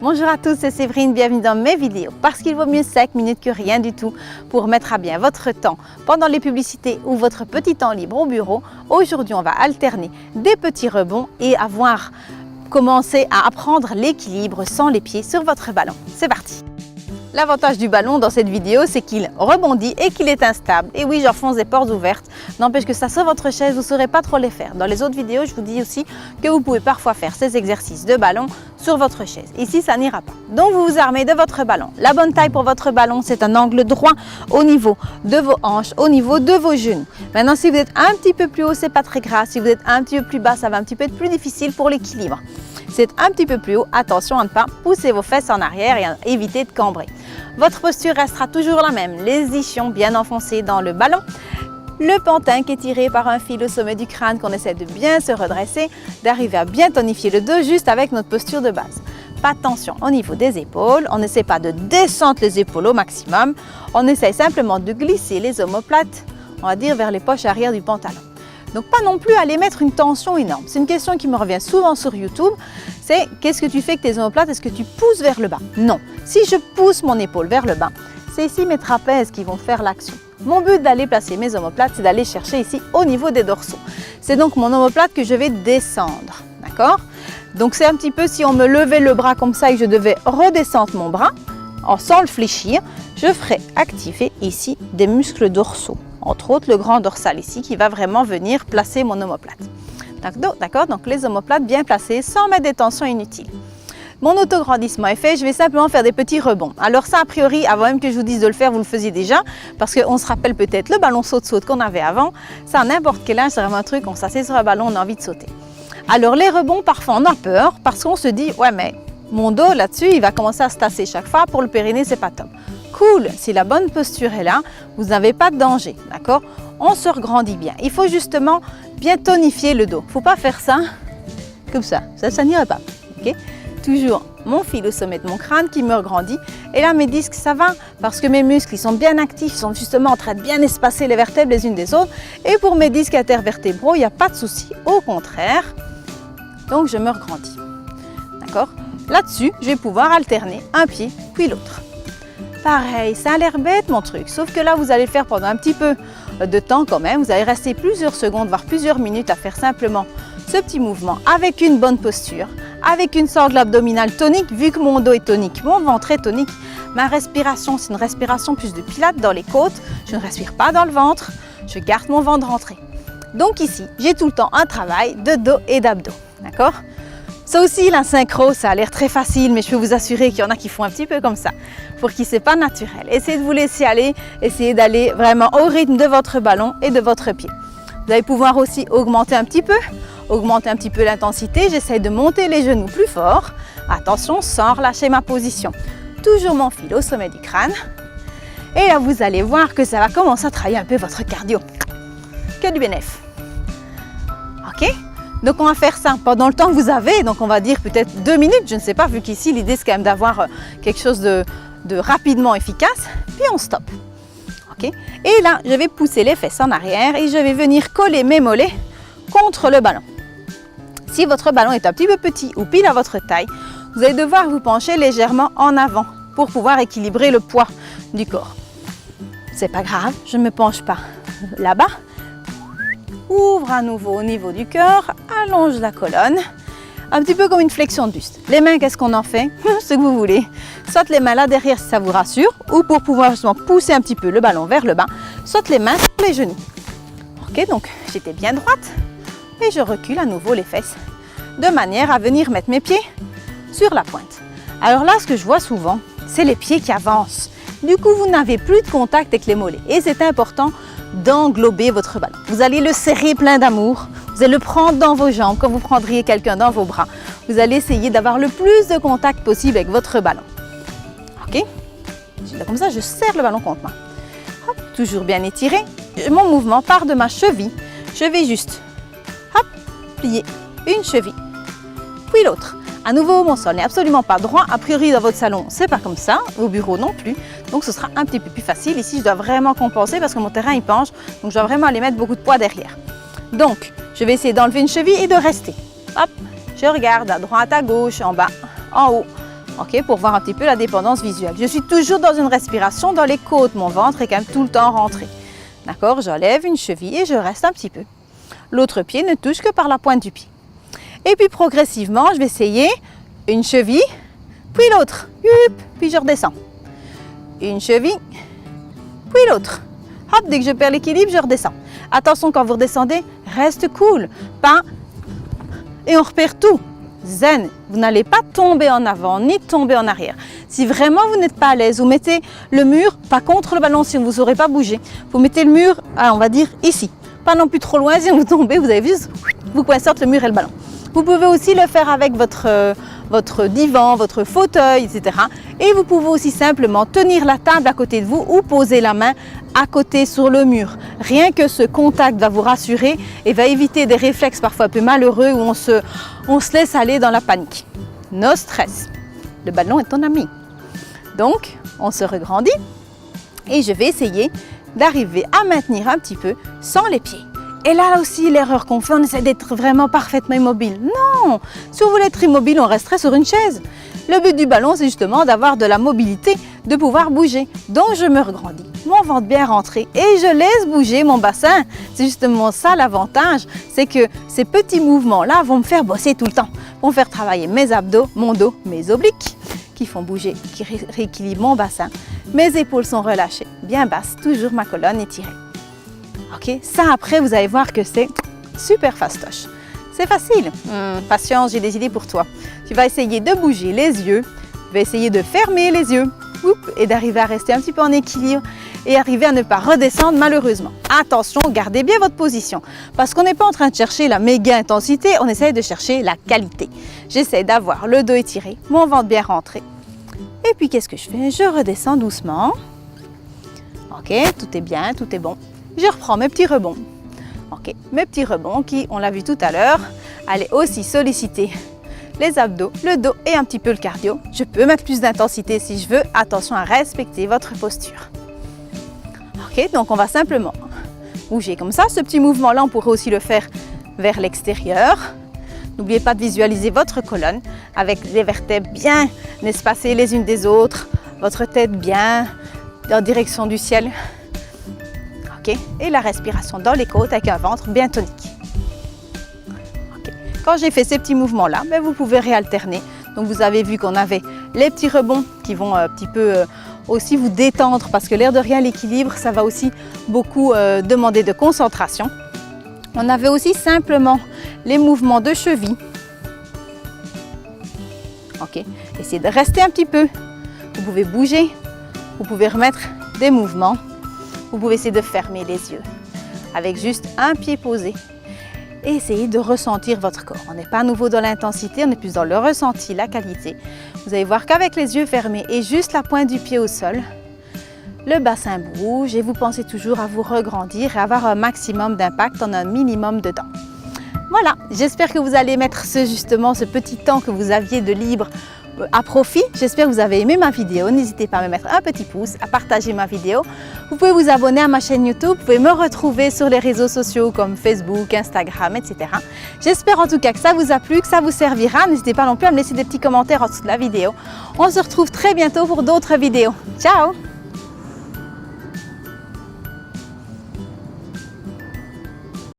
Bonjour à tous, c'est Séverine, bienvenue dans mes vidéos. Parce qu'il vaut mieux 5 minutes que rien du tout pour mettre à bien votre temps pendant les publicités ou votre petit temps libre au bureau. Aujourd'hui, on va alterner des petits rebonds et commencer à apprendre l'équilibre sans les pieds sur votre ballon. C'est parti! L'avantage du ballon dans cette vidéo, c'est qu'il rebondit et qu'il est instable. Et oui, j'enfonce des portes ouvertes. N'empêche que ça sur votre chaise, vous ne saurez pas trop les faire. Dans les autres vidéos, je vous dis aussi que vous pouvez parfois faire ces exercices de ballon sur votre chaise. Ici, ça n'ira pas. Donc, vous vous armez de votre ballon. La bonne taille pour votre ballon, c'est un angle droit au niveau de vos hanches, au niveau de vos genoux. Maintenant, si vous êtes un petit peu plus haut, c'est pas très grave. Si vous êtes un petit peu plus bas, ça va un petit peu être plus difficile pour l'équilibre. C'est un petit peu plus haut, attention à ne pas pousser vos fesses en arrière et à éviter de cambrer. Votre posture restera toujours la même, les ischions bien enfoncés dans le ballon, le pantin qui est tiré par un fil au sommet du crâne qu'on essaie de bien se redresser, d'arriver à bien tonifier le dos juste avec notre posture de base. Pas de tension au niveau des épaules, on n'essaie pas de descendre les épaules au maximum, on essaie simplement de glisser les omoplates, on va dire vers les poches arrière du pantalon. Donc pas non plus aller mettre une tension énorme. C'est une question qui me revient souvent sur YouTube, c'est qu'est-ce que tu fais avec tes omoplates? Est-ce que tu pousses vers le bas? Non. Si je pousse mon épaule vers le bas, c'est ici mes trapèzes qui vont faire l'action. Mon but d'aller placer mes omoplates, c'est d'aller chercher ici au niveau des dorsaux. C'est donc mon omoplate que je vais descendre, d'accord? Donc c'est un petit peu si on me levait le bras comme ça et que je devais redescendre mon bras, sans le fléchir, je ferais activer ici des muscles dorsaux. Entre autres le grand dorsal ici qui va vraiment venir placer mon omoplate. D'accord, donc les omoplates bien placées sans mettre des tensions inutiles. Mon autograndissement est fait, je vais simplement faire des petits rebonds. Alors ça, a priori, avant même que je vous dise de le faire, vous le faisiez déjà, parce qu'on se rappelle peut-être le ballon saute-saute qu'on avait avant. Ça, à n'importe quel âge, c'est vraiment un truc, on s'assied sur un ballon, on a envie de sauter. Alors les rebonds, parfois on a peur, parce qu'on se dit, ouais mais mon dos là-dessus, il va commencer à se tasser chaque fois, pour le périnée, c'est pas top. Cool, si la bonne posture est là, vous n'avez pas de danger, d'accord? On se regrandit bien. Il faut justement bien tonifier le dos. Il ne faut pas faire ça comme ça n'irait pas, ok? Toujours mon fil au sommet de mon crâne qui me regrandit. Et là, mes disques, ça va parce que mes muscles, ils sont bien actifs, ils sont justement en train de bien espacer les vertèbres les unes des autres. Et pour mes disques intervertébraux, il n'y a pas de souci, au contraire. Donc, je me regrandis, d'accord? Là-dessus, je vais pouvoir alterner un pied puis l'autre. Pareil, ça a l'air bête mon truc, sauf que là vous allez le faire pendant un petit peu de temps quand même. Vous allez rester plusieurs secondes, voire plusieurs minutes à faire simplement ce petit mouvement avec une bonne posture, avec une sangle abdominale tonique. Vu que mon dos est tonique, mon ventre est tonique, ma respiration c'est une respiration plus de pilates dans les côtes. Je ne respire pas dans le ventre, je garde mon ventre rentré. Donc ici, j'ai tout le temps un travail de dos et d'abdos, d'accord? Ça aussi, la synchro, ça a l'air très facile, mais je peux vous assurer qu'il y en a qui font un petit peu comme ça, pour qui c'est pas naturel. Essayez de vous laisser aller, essayez d'aller vraiment au rythme de votre ballon et de votre pied. Vous allez pouvoir aussi augmenter un petit peu l'intensité. J'essaie de monter les genoux plus fort. Attention, sans relâcher ma position. Toujours mon fil au sommet du crâne. Et là, vous allez voir que ça va commencer à travailler un peu votre cardio. Que du bénéfice. Ok? Donc on va faire ça pendant le temps que vous avez, donc on va dire peut-être 2 minutes, je ne sais pas, vu qu'ici l'idée c'est quand même d'avoir quelque chose de rapidement efficace, puis on stoppe. Okay. Et là, je vais pousser les fesses en arrière et je vais venir coller mes mollets contre le ballon. Si votre ballon est un petit peu petit ou pile à votre taille, vous allez devoir vous pencher légèrement en avant pour pouvoir équilibrer le poids du corps. C'est pas grave, je ne me penche pas là-bas. Ouvre à nouveau au niveau du cœur, allonge la colonne, un petit peu comme une flexion de buste. Les mains, qu'est-ce qu'on en fait? Ce que vous voulez. Soit les mains là derrière si ça vous rassure, ou pour pouvoir justement pousser un petit peu le ballon vers le bas, soit les mains sur les genoux. Ok, donc j'étais bien droite et je recule à nouveau les fesses de manière à venir mettre mes pieds sur la pointe. Alors là, ce que je vois souvent, c'est les pieds qui avancent. Du coup, vous n'avez plus de contact avec les mollets et c'est important d'englober votre ballon. Vous allez le serrer plein d'amour, vous allez le prendre dans vos jambes comme vous prendriez quelqu'un dans vos bras. Vous allez essayer d'avoir le plus de contact possible avec votre ballon. Ok? Comme ça, je serre le ballon contre moi. Hop, toujours bien étiré. Mon mouvement part de ma cheville. Je vais juste hop, plier une cheville, puis l'autre. À nouveau, mon sol n'est absolument pas droit. A priori, dans votre salon, c'est pas comme ça. Au bureau non plus. Donc, ce sera un petit peu plus facile. Ici, je dois vraiment compenser parce que mon terrain, il penche. Donc, je dois vraiment aller mettre beaucoup de poids derrière. Donc, je vais essayer d'enlever une cheville et de rester. Hop, je regarde à droite, à gauche, en bas, en haut. Ok, pour voir un petit peu la dépendance visuelle. Je suis toujours dans une respiration dans les côtes. Mon ventre est quand même tout le temps rentré. D'accord, j'enlève une cheville et je reste un petit peu. L'autre pied ne touche que par la pointe du pied. Et puis progressivement, je vais essayer une cheville, puis l'autre. Puis je redescends. Une cheville, puis l'autre. Hop, dès que je perds l'équilibre, je redescends. Attention, quand vous redescendez, reste cool. Pas et on repère tout. Zen, vous n'allez pas tomber en avant ni tomber en arrière. Si vraiment vous n'êtes pas à l'aise, vous mettez le mur pas contre le ballon si vous ne saurez pas bouger. Vous mettez le mur, on va dire ici. Pas non plus trop loin, si vous tombez, vous avez juste vous coincez entre le mur et le ballon. Vous pouvez aussi le faire avec votre divan, votre fauteuil, etc. Et vous pouvez aussi simplement tenir la table à côté de vous ou poser la main à côté sur le mur. Rien que ce contact va vous rassurer et va éviter des réflexes parfois un peu malheureux où on se laisse aller dans la panique. No stress. Le ballon est ton ami. Donc, on se regrandit et je vais essayer d'arriver à maintenir un petit peu sans les pieds. Et là aussi, l'erreur qu'on fait, on essaie d'être vraiment parfaitement immobile. Non! Si on voulait être immobile, on resterait sur une chaise. Le but du ballon, c'est justement d'avoir de la mobilité, de pouvoir bouger. Donc, je me regrandis, mon ventre bien rentré et je laisse bouger mon bassin. C'est justement ça l'avantage, c'est que ces petits mouvements-là vont me faire bosser tout le temps, vont faire travailler mes abdos, mon dos, mes obliques, qui font bouger, qui rééquilibrent mon bassin. Mes épaules sont relâchées, bien basses, toujours ma colonne étirée. Ok, ça après, vous allez voir que c'est super fastoche. C'est facile. Patience, j'ai des idées pour toi. Tu vas essayer de bouger les yeux. Tu vas essayer de fermer les yeux. Et d'arriver à rester un petit peu en équilibre et arriver à ne pas redescendre malheureusement. Attention, gardez bien votre position. Parce qu'on n'est pas en train de chercher la méga intensité, on essaye de chercher la qualité. J'essaie d'avoir le dos étiré, mon ventre bien rentré. Et puis qu'est-ce que je fais? Je redescends doucement. Ok, tout est bien, tout est bon. Je reprends mes petits rebonds. Ok, mes petits rebonds qui, on l'a vu tout à l'heure, allaient aussi solliciter les abdos, le dos et un petit peu le cardio. Je peux mettre plus d'intensité si je veux. Attention à respecter votre posture. Ok, donc on va simplement bouger comme ça. Ce petit mouvement-là, on pourrait aussi le faire vers l'extérieur. N'oubliez pas de visualiser votre colonne avec les vertèbres bien espacées les unes des autres, votre tête bien en direction du ciel. Okay. Et la respiration dans les côtes avec un ventre bien tonique. Okay. Quand j'ai fait ces petits mouvements-là, vous pouvez réalterner. Donc vous avez vu qu'on avait les petits rebonds qui vont un petit peu aussi vous détendre parce que l'air de rien, l'équilibre, ça va aussi beaucoup demander de concentration. On avait aussi simplement les mouvements de cheville. Ok. Essayez de rester un petit peu. Vous pouvez bouger, vous pouvez remettre des mouvements. Vous pouvez essayer de fermer les yeux avec juste un pied posé et essayer de ressentir votre corps. On n'est pas à nouveau dans l'intensité, on est plus dans le ressenti, la qualité. Vous allez voir qu'avec les yeux fermés et juste la pointe du pied au sol, le bassin bouge et vous pensez toujours à vous regrandir et avoir un maximum d'impact en un minimum de temps. Voilà, j'espère que vous allez mettre ce petit temps que vous aviez de libre à profit. J'espère que vous avez aimé ma vidéo. N'hésitez pas à me mettre un petit pouce, à partager ma vidéo. Vous pouvez vous abonner à ma chaîne YouTube. Vous pouvez me retrouver sur les réseaux sociaux comme Facebook, Instagram, etc. J'espère en tout cas que ça vous a plu, que ça vous servira. N'hésitez pas non plus à me laisser des petits commentaires en dessous de la vidéo. On se retrouve très bientôt pour d'autres vidéos. Ciao!